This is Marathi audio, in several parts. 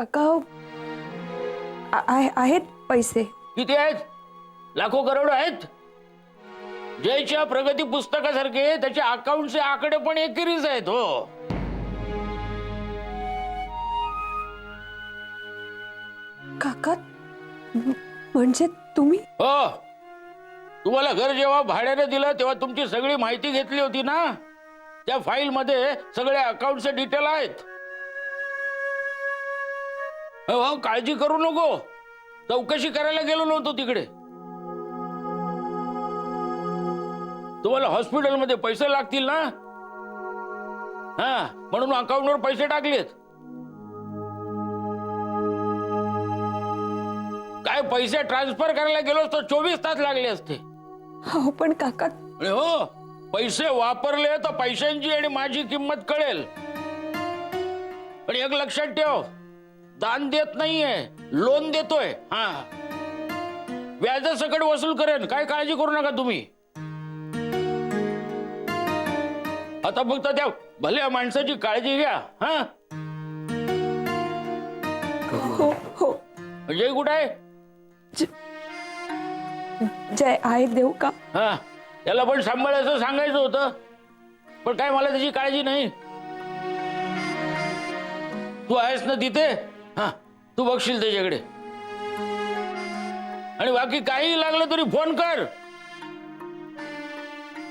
काका आहेत पैसे. किती आहेत? लाखो करोड आहेत. जयच्या प्रगती पुस्तकासारखे त्याच्या अकाउंटचे आकडे पण एकेरीच आहेत. हो, काका म्हणजे तुम्ही? हो. तुम्हाला घर जेव्हा भाड्याने दिलं तेव्हा तुमची सगळी माहिती घेतली होती ना. त्या फाईल मध्ये सगळे अकाउंटचे डिटेल आहेत. हो, काळजी करू नको. चौकशी करायला गेलो नव्हतो तिकडे. तुम्हाला हॉस्पिटलमध्ये पैसे लागतील ना. हा, म्हणून अकाउंटवर पैसे टाकलेत. काय पैसे ट्रान्सफर करायला गेलो तर 24 तास लागले असते. हो पण काका. हो, पैसे वापरले तर पैशांची आणि माझी किंमत कळेल. पण एक लक्षात ठेव, दान देत नाहीये, लोन देतोय. हा, व्याजासकट वसूल करेन. काय काळजी करू नका तुम्ही. आता फक्त त्या भल्या माणसाची काळजी घ्या. हा, हो हो. जय कुठे आहे? जय आहे. देऊ का? हा, त्याला पण सांभाळायचं सांगायचं होतं, पण काय मला त्याची काळजी नाही. तू आहेस ना तिथे. हा, तू बघशील त्याच्याकडे. आणि बाकी काही लागलं तरी फोन कर.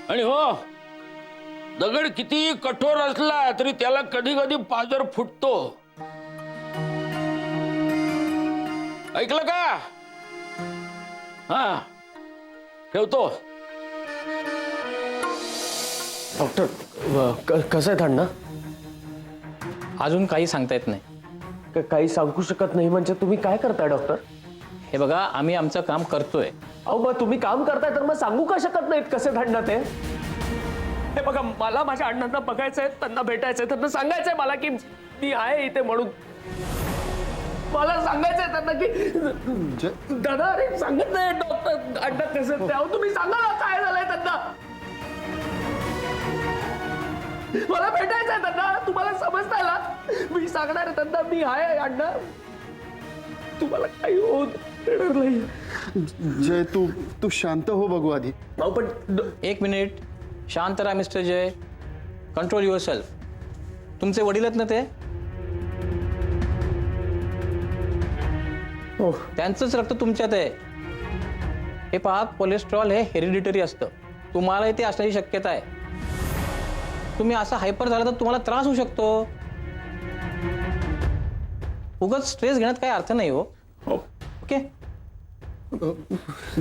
आणि हो, दगड किती कठोर असला तरी त्याला कधी कधी पाजर फुटतो. ऐकलं का? हा, ठेवतो. डॉक्टर कसं आहे थंड? अजून काही सांगता येत नाही. काही सांगू शकत नाही म्हणजे तुम्ही काय करताय डॉक्टर? हे बघा, आम्ही आमचं काम करतोय. अहो मग तुम्ही काम करताय तर मग सांगू का शकत नाहीत कसे थंड ते? हे बघा, मला माझ्या अण्णांना बघायचंय, त्यांना भेटायचंय, त्यांना सांगायचंय मला की मी आहे इथे म्हणून. मला सांगायचंय त्यांना की दादा अरे सांगत नाही डॉक्टर अण्णा कसं ते. अहो तुम्ही सांगा ना काय झालंय त्यांना. मला भेटायचंय त्यांना. तुम्हाला समजताय ना? मी सांगणार आहे त्यांना मी आहे अण्णा. तुम्हाला काही होत नाही. जय तू शांत हो बघू आधी. अहो पण एक मिनिट, शांत राहा mister Jay. Control yourself. तुमचे वडील आहेत ना ते? हो. त्यांचंच रक्त तुमच्यात आहे. हे पहा, कोलेस्ट्रॉल हे हेरिडिटरी असतं. तुम्हालाही ते असण्याची शक्यता आहे. तुम्ही असं हायपर झाला तर तुम्हाला त्रास होऊ शकतो. उगाच स्ट्रेस घेण्यात काही अर्थ नाही. हो, ओके.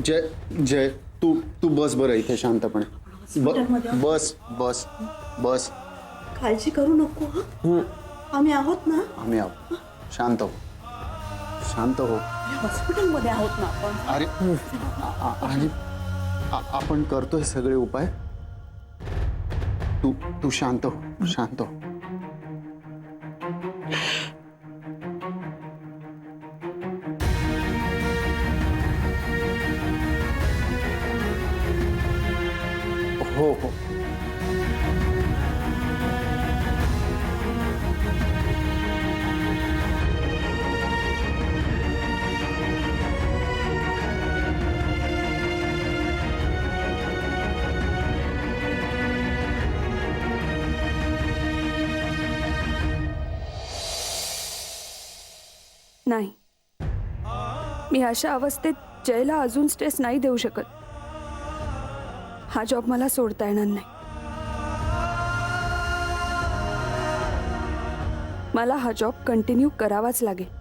जय तू बस बरं इथे शांतपणे. बस बस बस. काळजी करू नको. हं? आम्ही आहोत ना. आम्ही आहोत. शांत हो, शांत हो. हॉस्पिटलमध्ये आहोत ना आपण. अरे आणि आपण करतोय सगळे उपाय. तू शांत हो, शांत हो. हो हो. नाही, मी अशा अवस्थेत जयला अजून स्ट्रेस नाही देऊ शकत. हा जॉब मला सोडता येणार नाही. मला हा जॉब कंटिन्यू करावाच लागेल.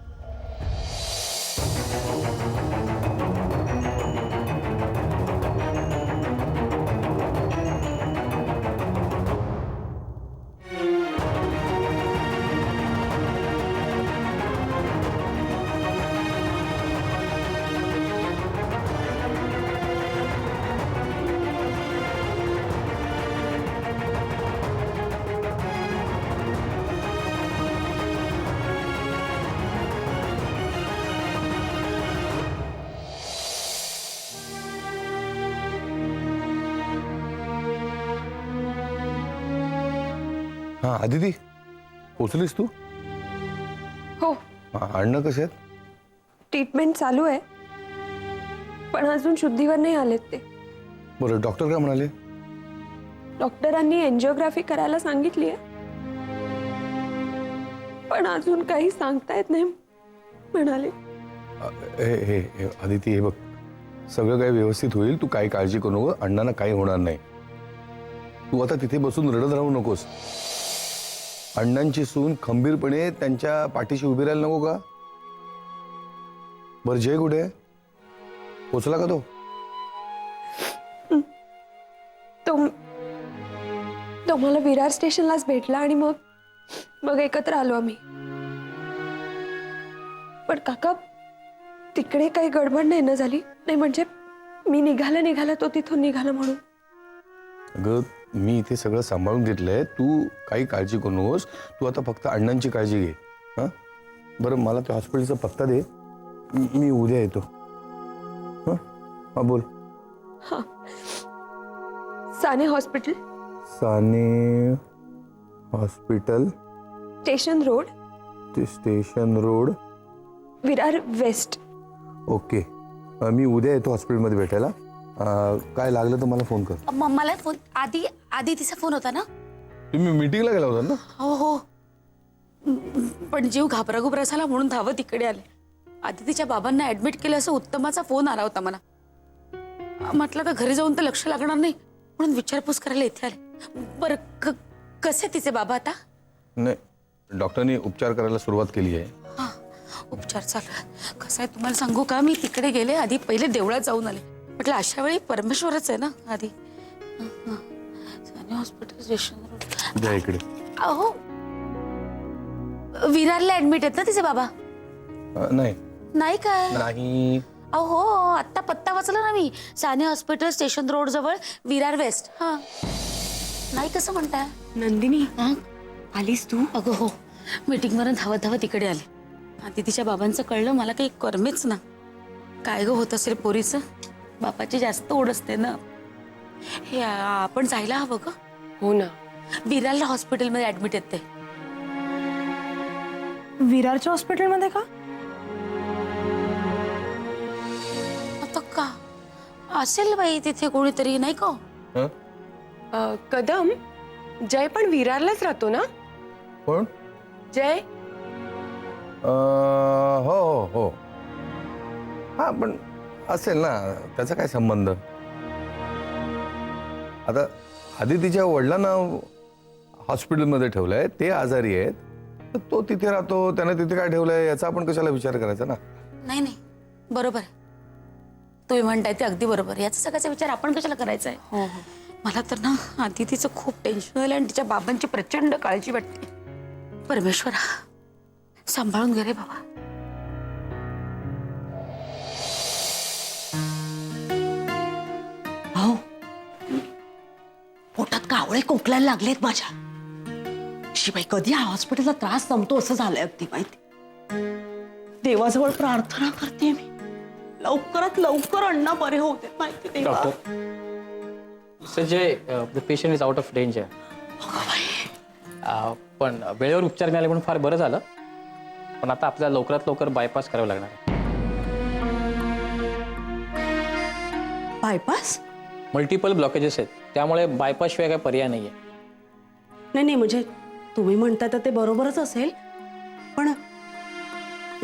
हाँ अदिती, पोचलीस तू? हो, अण्णा कसे आहेत? ट्रीटमेंट चालू आहे, पण अजून शुद्धीवर नाही आलेत ते. बरं, डॉक्टर काय म्हणाले? डॉक्टरांनी एन्जिओग्राफी करायला सांगितली आहे, पण अजून काही सांगता येत नाही म्हणाले. हे आदिती, हे बघ, सगळं काही व्यवस्थित होईल. तू काही काळजी करू नको. अण्णांना काही होणार नाही. तू आता तिथे बसून रडत राहू नकोस. अण्णांची सून खंबीरपणे त्यांच्या पाठीशी उभी राहायला नको का? बरं, जय कुठे आहे? पोचला का तो? तो मला विरार स्टेशनलाच भेटला आणि मग एकत्र आलो आम्ही. पण काका, तिकडे काही गडबड नाही ना झाली? नाही म्हणजे मी निघाला तो तिथून निघाला म्हणून. अगं, मी इथे सगळं सांभाळून घेतलंय. तू काही काळजी करू नकोस. तू आता फक्त अण्णांची काळजी घे. हां, बरं, मला त्या हॉस्पिटलचा पत्ता दे. मी उद्या येतो. हां हां, बोल. हां, Sane hospital, Sane hospital, station road, ते station road, Virar west. Okay. मी उद्या येतो हॉस्पिटलमध्ये भेटायला. काय लागलं तर मला फोन कर. मला फोन आधी तिचा फोन होता ना. तुम्ही मीटिंगला गेला होता ना? हो, पण जीव घाबरा झाला म्हणून धावत इकडे आले. आधी तिच्या बाबांना ऍडमिट केलं असं उत्तमाचा फोन आला होता मला. म्हटलं तर घरी जाऊन तर लक्ष लागणार नाही म्हणून विचारपूस करायला इथे आले. बरं, कसे तिचे बाबा आता? नाही, डॉक्टरनी उपचार करायला सुरुवात केली आहे. हा, उपचार चालू आहे. कसं आहे तुम्हाला सांगू का, मी तिकडे गेले आधी पहिले देवळात जाऊन आले. म्हटलं अशा वेळी परमेश्वरच आहे ना आधी. Sane hospital, station road. द्या इकडे. अहो, विरारला ऍडमिट आहेत ना तिचे बाबा? नाही नाही काय? नाही. अहो, आत्ता पत्ता वाचला ना मी. साने हॉस्पिटल, स्टेशन रोड जवळ, विरार वेस्ट. हा, नाही कसं म्हणताय? नंदिनी, हा, आलीस तू? अगं हो, मीटिंग वरून धावत इकडे आले. आधी तिच्या बाबांचं कळलं मला काही करमेच ना. काय ग होत असेल पोरीचं? बापाची जास्त ओढ असते ना. हे आपण जायला हवं ग. हो ना. विरारला हॉस्पिटलमध्ये ऍडमिट आहेत ते. विरारच्या हॉस्पिटलमध्ये का? आता का असेल बाई तिथे कोणीतरी, नाही का? हं? कदम, जय पण विरारलाच राहतो ना? कोण? जय. हो हो हो. हा, पण असेल ना, त्याचा काय संबंध? आता आदितीच्या वडिलांना हॉस्पिटलमध्ये ठेवलंय, ते आजारी आहेत, तर तो तिथे राहतो. त्याने तिथे काय ठेवलंय याचा आपण कशाला विचार करायचा ना? नाही, बरोबर आहे. तुम्ही म्हणताय ते अगदी बरोबर. याचा सगळ्याचा विचार आपण कशाला करायचा आहे? हो. मला तर ना आधी तिचं खूप टेन्शन आलं आणि तिच्या बाबांची प्रचंड काळजी वाटते. परमेश्वरा, सांभाळून घे रे बाबा. हो, पोटात कावळे कोकलायला लागलेत माझ्या. शिवाय कधी हा हॉस्पिटलचा त्रास संपतो असं झालंय अगदी माहिती. देवाजवळ प्रार्थना करते मी, लवकरात लवकर अण्णा बरे होऊ देत. माहिती देवा. Doctor Sanjay, the patient is out of danger. पण वेळेवर उपचार मिळाले म्हणून फार बरं झालं. पण आता आपल्याला लवकरात लवकर बायपास करावं लागणार. बायपास? मल्टिपल ब्लॉकेजेस आहेत, त्यामुळे बायपास शिवाय काही पर्याय नाहीये. नाही, म्हणजे तुम्ही म्हणता तर ते बरोबरच असेल, पण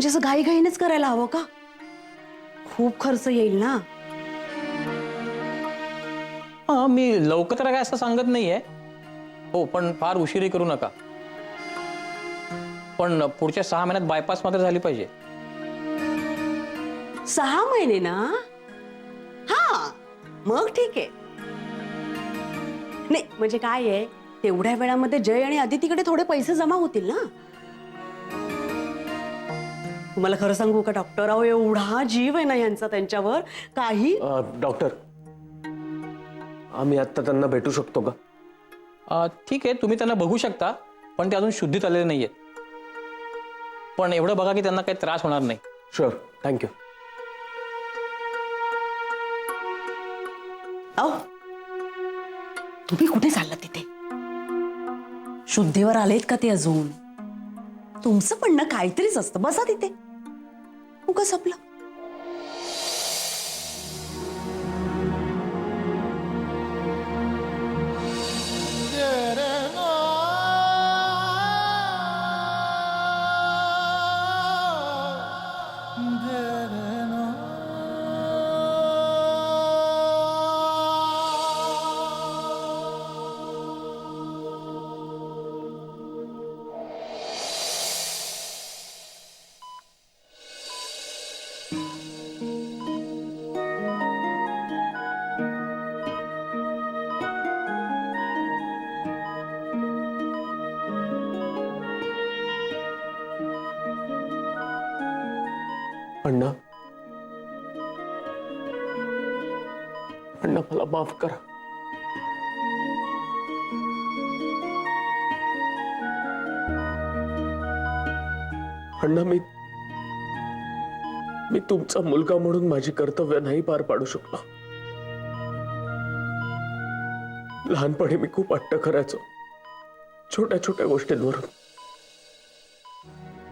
जसं घाईघाईनेच करायला हवं का? खूप खर्च येईल ना. मी लवकर तर काय असं सांगत नाहीये. हो, पण फार उशिरी करू नका. पण पुढच्या 6 महिन्यात बायपास मात्र झाली पाहिजे. 6 महिने ना? हा, मग ठीक आहे. नाही म्हणजे काय आहे, तेवढ्या वेळामध्ये जय आणि आदितीकडे थोडे पैसे जमा होतील ना. तुम्हाला खरं सांगू का डॉक्टर, अहो एवढा जीव आहे ना यांचा त्यांच्यावर. काही डॉक्टर, आम्ही आता त्यांना भेटू शकतो का? ठीक आहे, तुम्ही त्यांना बघू शकता, पण ते अजून शुद्धीत आलेले नाहीयेत. पण एवढं बघा की त्यांना काही त्रास होणार नाही. Sure, thank you. अहो, तुम्ही कुठे चाललात तिथे? शुद्धीवर आलेत का ते अजून? तुमचं म्हणणं काहीतरीच असतं. बसा तिथे. उगाच आपलं. अण्णा, अण्णा मला माफ करा. अण्णा, मी तुमचा मुलगा म्हणून माझी कर्तव्य नाही पार पाडू शकलो. लहानपणी मी खूप हट्ट करायचो छोट्या छोट्या गोष्टींवरून.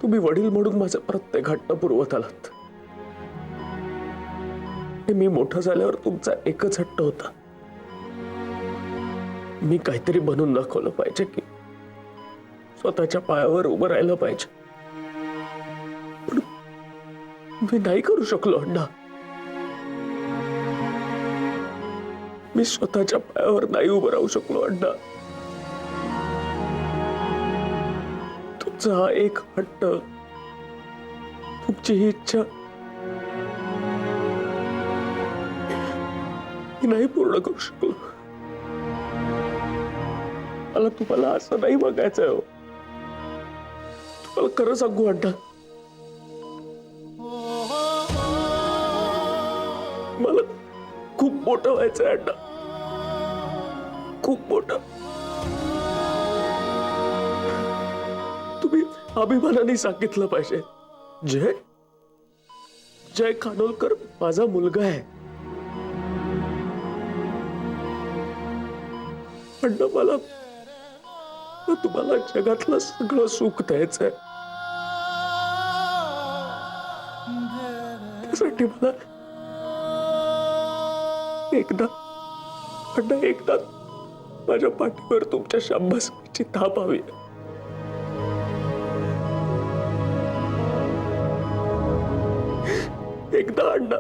तुम्ही वडील म्हणून माझा प्रत्येक हट्ट पुरवत आलात. मी मोठं झाल्यावर तुमचा एकच हट्ट होता, मी काहीतरी बनून दाखवलं पाहिजे, की स्वतःच्या पायावर उभं राहिलं पाहिजे. पण मी नाही करू शकलो अण्णा. मी स्वतःच्या पायावर नाही उभं राहू शकलो अण्णा. तुमचा हा एक हट्ट, तुमची ही इच्छा मी नाही पूर्ण करू शकलो. मला तुम्हाला असं नाही बघायचंय हो. तुम्हाला खरं सांगू अण्णा, मला खूप मोठं व्हायचंय अण्णा, खूप मोठं. तुम्ही अभिमानाने सांगितलं पाहिजे, जय खानोलकर माझा मुलगा आहे. अण्णा, मला तुम्हाला जगातलं सगळं सुख द्यायचंय. त्यासाठी मला एकदा माझ्या पाठीवर तुमच्या शाबासकीची थाप हवी. एकदा अण्णा,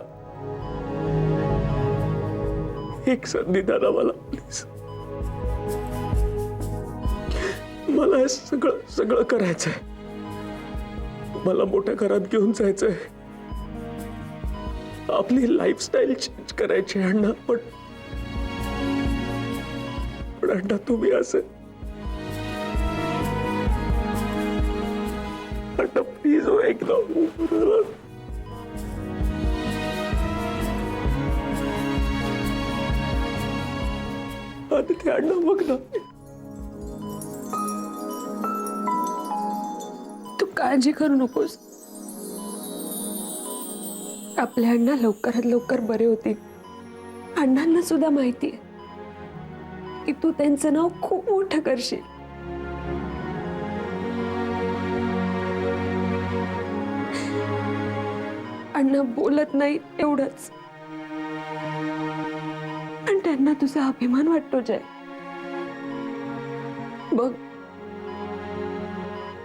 एक संधी द्या मला प्लीज. मला हे सगळं करायचंय. मला मोठ्या घरात घेऊन जायचंय, आपली लाईफस्टाईल चेंज करायची अण्णा. पण अण्णा, तुम्ही असं अण्णा प्लीज हो, एकदा ते अण्णा बघ ना. तू काळजी करू नकोस. आपल्या अण्णा लवकरात लवकर बरे होतील. अण्णांना सुद्धा माहिती आहे की तू त्यांचं नाव खूप मोठं करशील. अण्णा बोलत नाही एवढंच, पण त्यांना तुझा अभिमान वाटतो जय. बघ,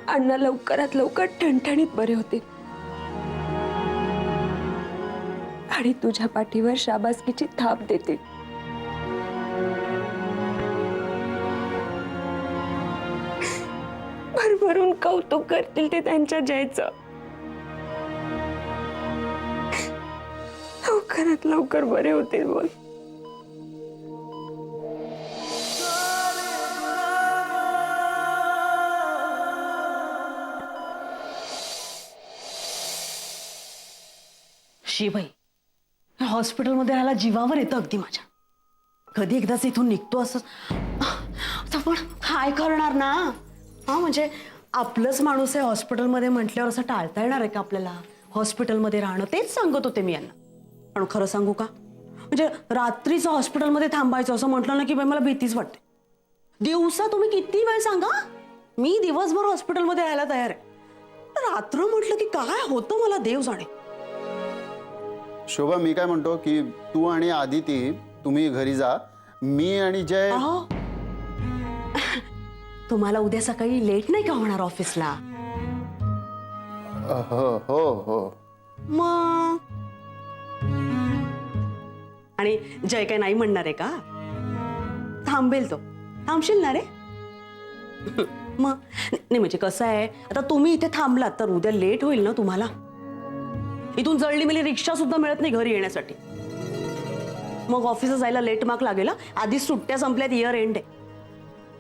अण्णा लवकरात लवकर ठणठणीत बरे होतील आणि तुझ्या पाठीवर शाबासकीची थाप देतील. भरभरून कौतुक करतील ते त्यांच्या जयचं. लवकरात लवकर बरे होतील. बोल. शिबाई, हॉस्पिटलमध्ये राहायला जीवावर येतं अगदी माझ्या. कधी एकदाच इथून निघतो असं. आता पण काय करणार ना. हा, म्हणजे आपलंच माणूस आहे हॉस्पिटलमध्ये म्हटल्यावर असं टाळता येणार आहे का आपल्याला हॉस्पिटलमध्ये राहणं. तेच सांगत होते मी यांना. पण खरं सांगू का, म्हणजे रात्रीचं हॉस्पिटलमध्ये थांबायचं असं म्हटलं ना की बाई मला भीतीच वाटते. दिवसा तुम्ही किती वेळ सांगा, मी दिवसभर हॉस्पिटलमध्ये राहायला तयार आहे. रात्र म्हटलं की काय होतं मला देव जाणे. शोभा, मी काय म्हणतो की तू आणि आदिती तुम्ही घरी जा, मी आणि जय. अहो तुम्हाला उद्या सकाळी लेट नाही का होणार ऑफिसला? हो हो हो. मग आणि जय काय नाही म्हणणार आहे का? थांबेल तो. थांबशील ना रे? मग नाही म्हणजे कसं आहे, आता तुम्ही इथे थांबलात तर उद्या लेट होईल ना तुम्हाला. इथून जळली मिली रिक्षा सुद्धा मिळत नाही घरी येण्यासाठी. मग ऑफिसला जायला लेट मार्क लागेल. आधीच सुट्ट्या संपल्यात, इयर एंड आहे.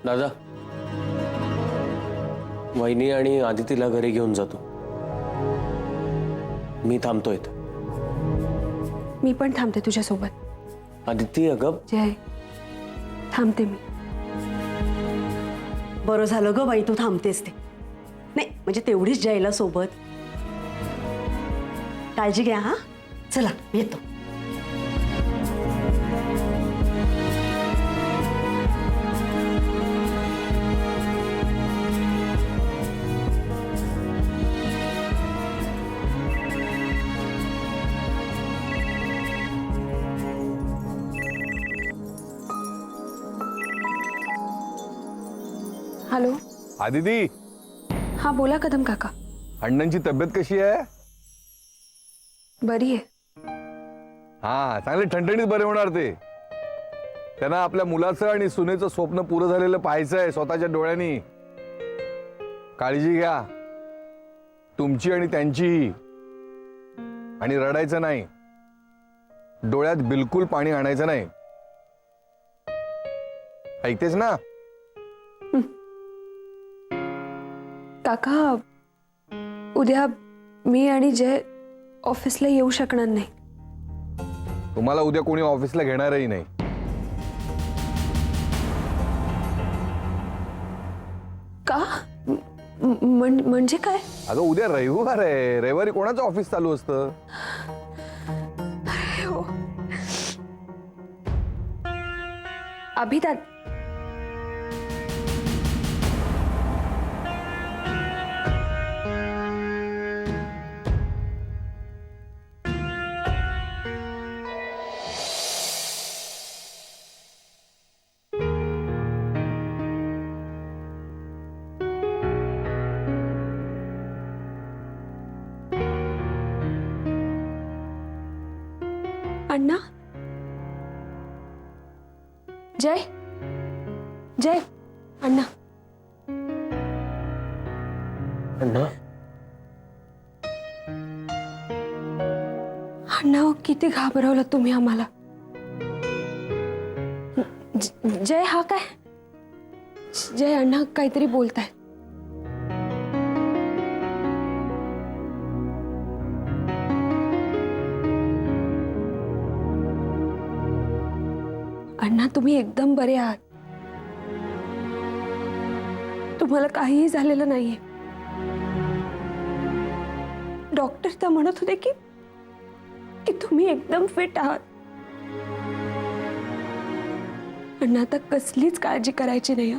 दादा, वहिनी आणि आदितीला घरी घेऊन जातो. मी थांबतोय इथं. मी पण थांबते तुझ्यासोबत. आदिती अगं, जय, थांबते मी. बरं झालं ग बाई तू थांबतेस ते. नाही म्हणजे तेवढीच जयला सोबत. काळजी घ्या हा. चला येतो. हॅलो. आदिती, हा बोला कदम काका. अण्णांची तब्येत कशी आहे? बरी आहे. हा, चांगले ठणठणीत बरे होणार ते. त्यांना आपल्या मुलाचं आणि सुनेचं स्वप्न पुरं झालेलं पाहायचंय स्वतःच्या डोळ्यांनी. काळजी घ्या तुमची आणि त्यांचीही. आणि रडायचं नाही, डोळ्यात बिलकुल पाणी आणायचं नाही. ऐकतेस ना? काका, उद्या मी आणि जय ऑफिसला येऊ शकणार नाही. तुम्हाला उद्या कोणी ऑफिसला घेणारही नाही. का? म्हणजे काय? अगं उद्या रविवार आहे. रविवारी कोणाचं ऑफिस चालू असतं? अभिदा, अण्णा, जय, जय, अण्णा. अण्णा, अण्णा किती घाबरवलं तुम्ही आम्हाला. जय, हा काय? जय, अण्णा काहीतरी बोलताय. अण्णा तुम्ही एकदम बरे आहात. तुम्हाला काहीही झालेलं नाहीये. डॉक्टर तर म्हणत होते की तुम्ही एकदम फिट आहात. अण्णा आता कसलीच काळजी करायची नाही.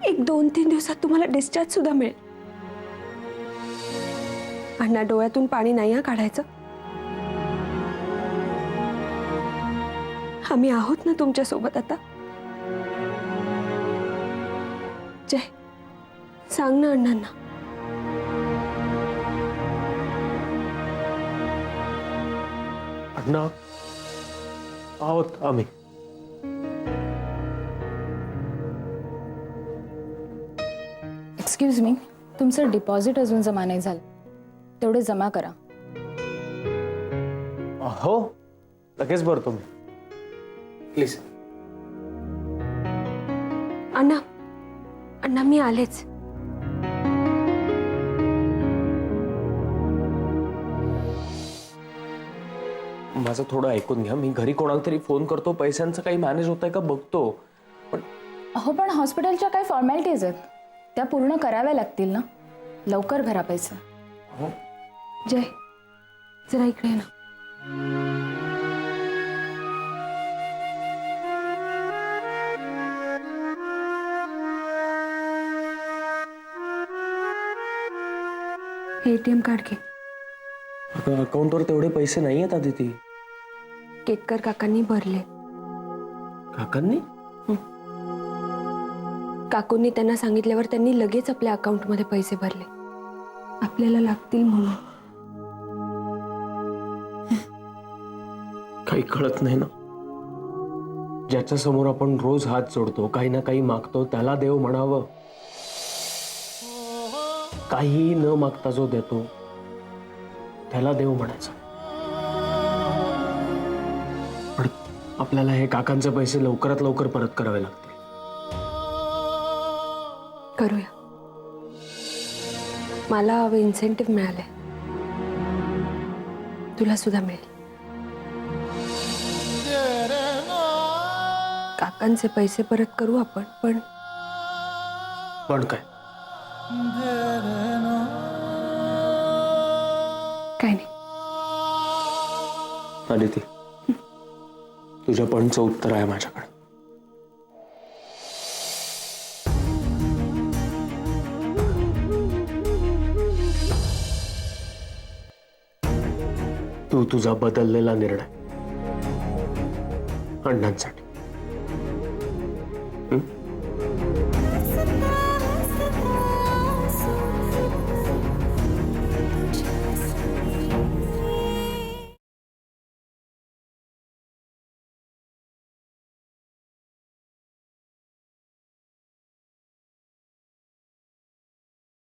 एक 2-3 दिवसात तुम्हाला डिस्चार्ज सुद्धा मिळेल. अण्णा डोळ्यातून पाणी नाही काढायचं. आम्ही आहोत ना तुमच्या सोबत आता. जय, सांग ना अण्णांना. अण्णा आहोत आम्ही. एक्सक्यूज मी, तुमचं डिपॉझिट अजून जमा नाही झालं, तेवढे जमा करा. हो, लगेच भरतो मी. प्लीज. अण्णा, अण्णा मी आलेच. माझं थोडं ऐकून घ्या. मी घरी कोणाला तरी फोन करतो, पैशांचं काही मॅनेज होतंय का बघतो. पण हो, पण हॉस्पिटलच्या काही फॉर्मॅलिटीज आहेत, त्या पूर्ण कराव्या लागतील ना. लवकर भरा पैसा. जय, जरा इकडे ये ना. हे ATM कार्ड घे. अगं अकाउंटवर तेवढे पैसे नाही आहेत आदिती. केतकर काकांनी भरले. काकांनी? काकूंनी त्यांना सांगितल्यावर त्यांनी लगेच आपल्या अकाउंटमध्ये पैसे भरले. आपल्याला लागतील म्हणून. काही कळत नाही ना. ज्याच्या समोर आपण रोज हात जोडतो, काही ना काही मागतो, त्याला देव म्हणावं. काही न मागता जो देतो त्याला देव म्हणायचं. पण आपल्याला हे काकांचे पैसे लवकरात लवकर परत करावे लागतील. करूया. मला हवं इन्सेंटिव्ह मिळालंय. तुला सुद्धा मिळेल. काकांचे पैसे परत करू आपण. पण काय? काय नाही. आदिती, तुझ्या पॉइंटचं उत्तर आहे माझ्याकडे. तू तुझा बदललेला निर्णय अण्णांसाठी.